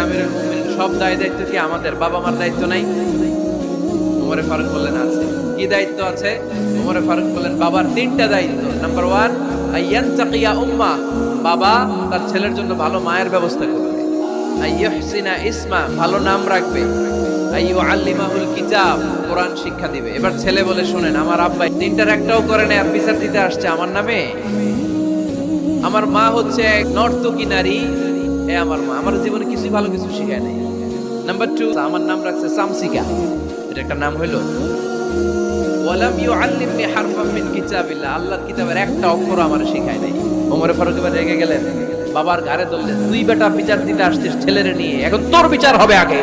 আমিরুল মুমিনিন, সব দায় দায়িত্ব কি আমাদের? বাবা মার দায়িত্ব নাই? ওমরে ফারুক বললেন আছে। কি দায়িত্ব আছে? ওমরে ফারুক বললেন বাবার তিনটা দায়িত্ব। নাম্বার 1, আইয়ানতাকিয়া উম্মা, বাবা তার ছেলের জন্য ভালো মায়ের ব্যবস্থা করবে। আইয়ুহসিনা ইসমা, ভালো নাম রাখবে। আইয়ুআল্লিমাহুল কিতাব, কোরআন শিক্ষা দিবে। এবার ছেলে বলে শুনেন, আমার আব্বা তিনটার একটাও করে না, আর বিচার দিতে আসছে আমার নামে। আমার মা হচ্ছে এক নর্তকী নারী, এ আমার মা আমার জীবনে কিছু ভালো কিছু শিখায় নাই। নাম্বার 2, আমার নাম রাখছে সামসিকা, এটা একটা নাম হইলো। ওয়ালাম ইউআল্লিমনি হারফাম মিন কিতাবিল্লাহ, আল্লাহর কিতাবের একটা অক্ষর আমার শিখায় নাই। ওমরে ফারুক এবার রেগে গেলেন, বাবার গায়ে ধরলেন, তুই বেটা বিচার দিতে আসছিস ছেলেরে নিয়ে, এখন তোর বিচার হবে আগে।